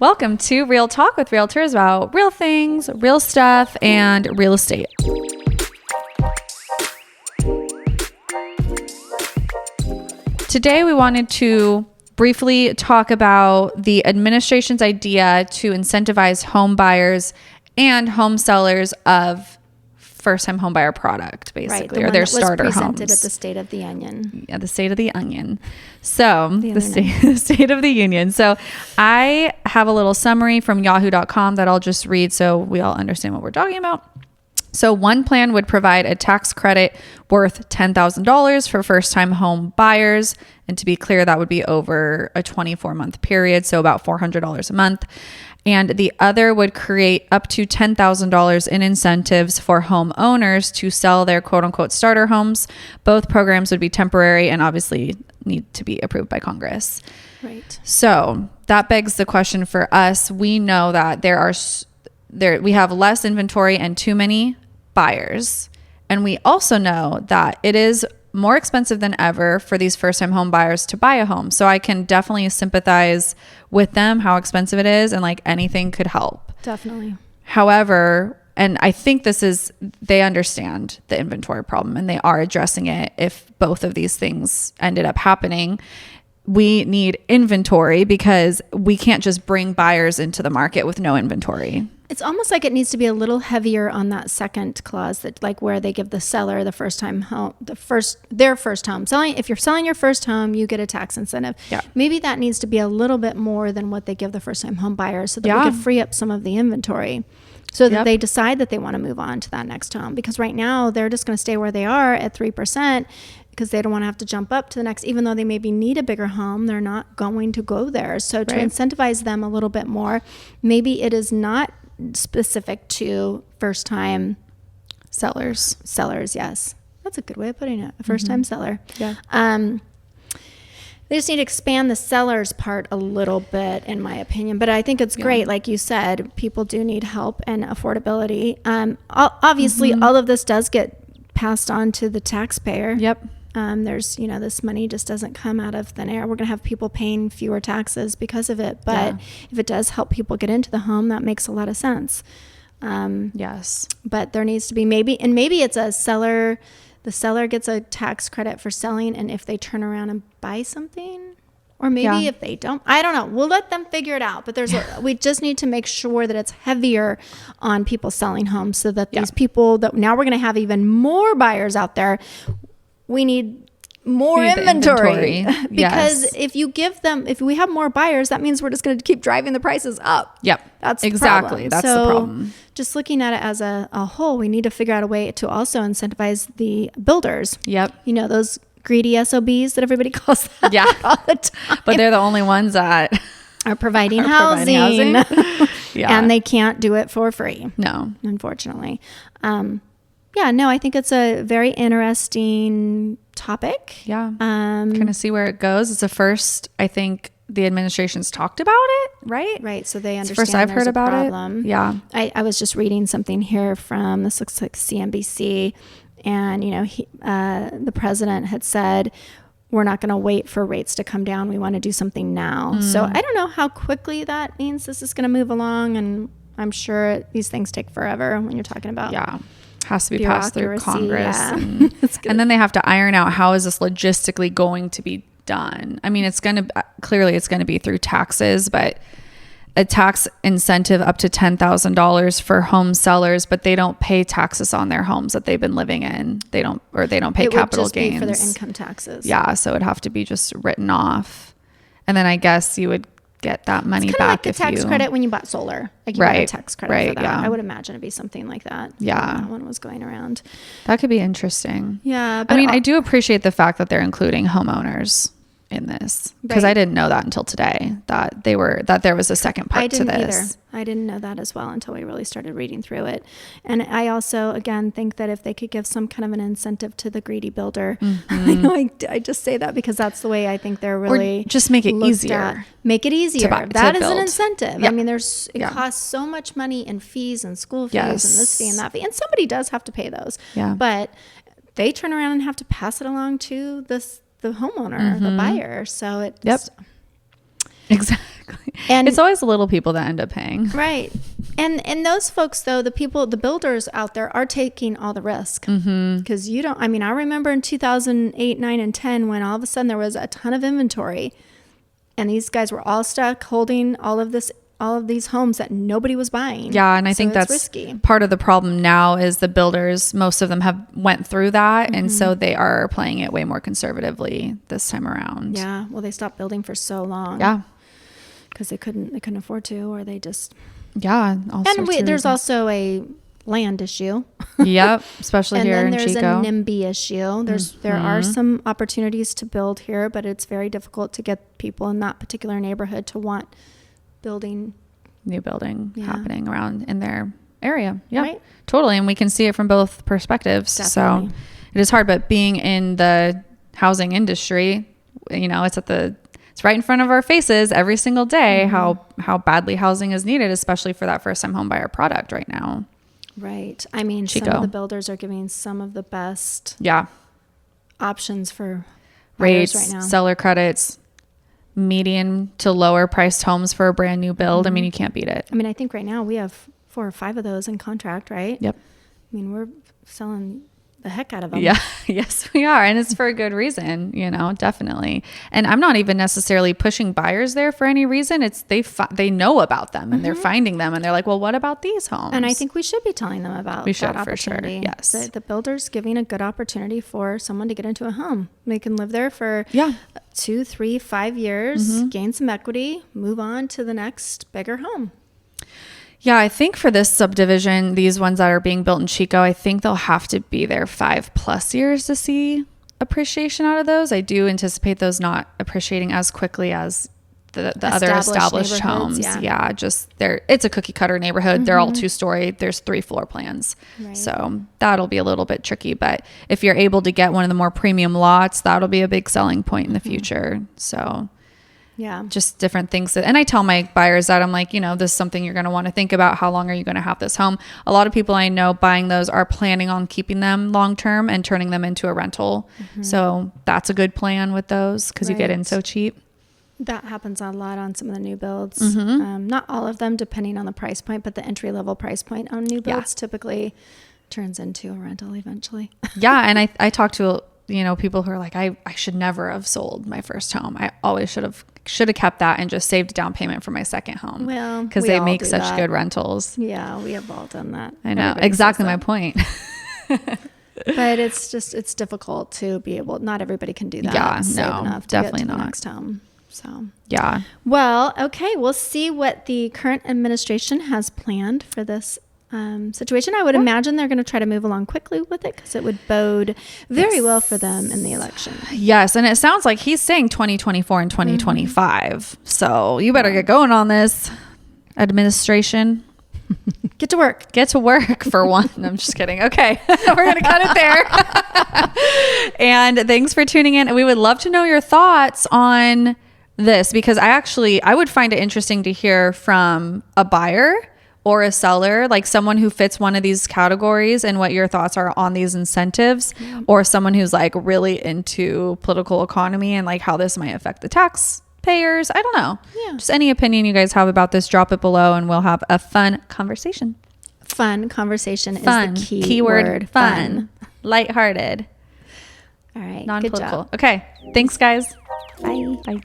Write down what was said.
Welcome to Real Talk with Realtors about real things, real stuff, and real estate. Today, we wanted to briefly talk about the administration's idea to incentivize home buyers and home sellers of first-time home buyer product, basically, or their starter homes. Presented at the State of the Union. Yeah, the State of the Onion. So the State of the Union. So I have a little summary from yahoo.com that I'll just read so we all understand what we're talking about. So one plan would provide a tax credit worth $10,000 for first-time home buyers. And to be clear, that would be over a 24-month period, so about $400 a month. And the other would create up to $10,000 in incentives for homeowners to sell their quote-unquote starter homes. Both programs would be temporary and obviously need to be approved by Congress. Right. So that begs the question for us. We know that we have less inventory and too many buyers. And we also know that it is more expensive than ever for these first-time home buyers to buy a home. So I can definitely sympathize with them, how expensive it is, and like anything could help. Definitely. However, and I think they understand the inventory problem and they are addressing it if both of these things ended up happening. We need inventory because we can't just bring buyers into the market with no inventory. It's almost like it needs to be a little heavier on that second clause, that like where they give the seller their first home selling. If you're selling your first home, you get a tax incentive. Yeah. Maybe that needs to be a little bit more than what they give the first time home buyers, so that we could free up some of the inventory, so that they decide that they want to move on to that next home. Because right now they're just going to stay where they are at 3%. Because they don't want to have to jump up to the next, even though they maybe need a bigger home, they're not going to go there. So to incentivize them a little bit more, maybe it is not specific to first-time sellers. Yes, that's a good way of putting it. A first-time seller. Yeah. They just need to expand the seller's part a little bit, in my opinion. But I think it's great. Like you said, people do need help and affordability. Obviously, all of this does get passed on to the taxpayer. Yep. There's, this money just doesn't come out of thin air. We're going to have people paying fewer taxes because of it. But if it does help people get into the home, that makes a lot of sense. Yes. But there needs to be maybe it's a seller. The seller gets a tax credit for selling. And if they turn around and buy something, or maybe if they don't, I don't know. We'll let them figure it out. But we just need to make sure that it's heavier on people selling homes, so that these people that now we're going to have even more buyers out there. We need more inventory. Because if we have more buyers, that means we're just going to keep driving the prices up. Yep. That's exactly. the problem. That's the problem. Just looking at it as a whole, we need to figure out a way to also incentivize the builders. Yep. Those greedy SOBs that everybody calls them all the time. But they're the only ones that are providing housing. And they can't do it for free. No. Unfortunately. I think it's a very interesting topic. Yeah. Kind of see where it goes. It's the first, I think, the administration's talked about it, right? Right. So they understand. It's the first I've heard about it. Yeah. I was just reading something here from, this looks like CNBC, and, the president had said, we're not going to wait for rates to come down. We want to do something now. So I don't know how quickly that means this is going to move along. And I'm sure these things take forever when you're talking about. Yeah. Has to be passed through Congress. Yeah. And then they have to iron out how is this logistically going to be done. I mean, it's going to be through taxes, but a tax incentive up to $10,000 for home sellers, but they don't pay taxes on their homes that they've been living in. They don't pay capital gains. Be for their income taxes. Yeah. So it'd have to be just written off. And then I guess you would get that money back. Like the tax credit when you bought solar. Like you got a tax credit for that. Yeah. I would imagine it'd be something like that. Yeah. That one was going around. That could be interesting. Yeah. But I do appreciate the fact that they're including homeowners in this, because I didn't know that until today, that there was a second part to this. Either. I didn't know that as well until we really started reading through it. And I also, again, think that if they could give some kind of an incentive to the greedy builder, I know I just say that because that's the way I think they're really, or just make it easier. Make it easier. That is an incentive. Yeah. I mean, it costs so much money in fees and school fees and this fee and that fee, and somebody does have to pay those. Yeah. But they turn around and have to pass it along to the homeowner, the buyer. So it's exactly. Exactly. And it's always the little people that end up paying. Right. And those folks, though, the builders out there are taking all the risk. Because I remember in 2008, 9, and 10, when all of a sudden there was a ton of inventory and these guys were all stuck holding all of these homes that nobody was buying. Yeah, and I think that's risky. Part of the problem now is the builders, most of them have went through that, and so they are playing it way more conservatively this time around. Yeah, well, they stopped building for so long. Yeah. Because they couldn't afford to, or they just... Yeah. There's also a land issue. Yep, especially here in Chico. And then there's a NIMBY issue. There are some opportunities to build here, but it's very difficult to get people in that particular neighborhood to want new building happening around in their area. Yeah, right? Totally. And we can see it from both perspectives. Definitely. So it is hard, but being in the housing industry, it's right in front of our faces every single day how badly housing is needed, especially for that first time home buyer product right now. Right. I mean, Chico. Some of the builders are giving some of the best options for rates right now. Seller credits, median to lower priced homes for a brand new build. I mean, you can't beat it. I mean, I think right now we have 4 or 5 of those in contract, right? Yep. I mean, we're selling the heck out of them. Yeah. Yes, we are. And it's for a good reason, definitely. And I'm not even necessarily pushing buyers there for any reason. It's they know about them and they're finding them and they're like, well, what about these homes? And I think we should be telling them about that opportunity. For sure. Yes. The builder's giving a good opportunity for someone to get into a home. They can live there for 2, 3, 5 years, gain some equity, move on to the next bigger home. Yeah, I think for this subdivision, these ones that are being built in Chico, I think they'll have to be there 5+ years to see appreciation out of those. I do anticipate those not appreciating as quickly as the other established homes. Yeah, it's a cookie cutter neighborhood. They're all 2-story. There's 3 floor plans. Right. So that'll be a little bit tricky. But if you're able to get one of the more premium lots, that'll be a big selling point in the future. So... yeah, just different things. And I tell my buyers that I'm like, this is something you're going to want to think about. How long are you going to have this home? A lot of people I know buying those are planning on keeping them long term and turning them into a rental. So that's a good plan with those because you get in so cheap. That happens a lot on some of the new builds. Not all of them, depending on the price point, but the entry level price point on new builds typically turns into a rental eventually. Yeah, and I talk to people who are like, I should never have sold my first home. I always should have kept that and just saved a down payment for my second home. Well, because they make such good rentals. Yeah, we have all done that. I know. Exactly my point. But it's difficult to be able, not everybody can do that. Yeah, save enough to definitely get to the next home. So, yeah. Well, okay. We'll see what the current administration has planned for this situation. I would imagine they're going to try to move along quickly with it because it would bode very well for them in the election. Yes, and it sounds like he's saying 2024 and 2025. So you better get going on this, administration. Get to work. Get to work for one. I'm just kidding. Okay. We're going to cut it there. And thanks for tuning in. We would love to know your thoughts on this because I would find it interesting to hear from a buyer or a seller, like someone who fits one of these categories and what your thoughts are on these incentives, or someone who's like really into political economy and like how this might affect the taxpayers. I don't know. Yeah. Just any opinion you guys have about this, drop it below and we'll have a fun conversation. Fun conversation is the keyword. Fun. Lighthearted. All right. Non-political. Okay. Thanks, guys. Bye. Bye.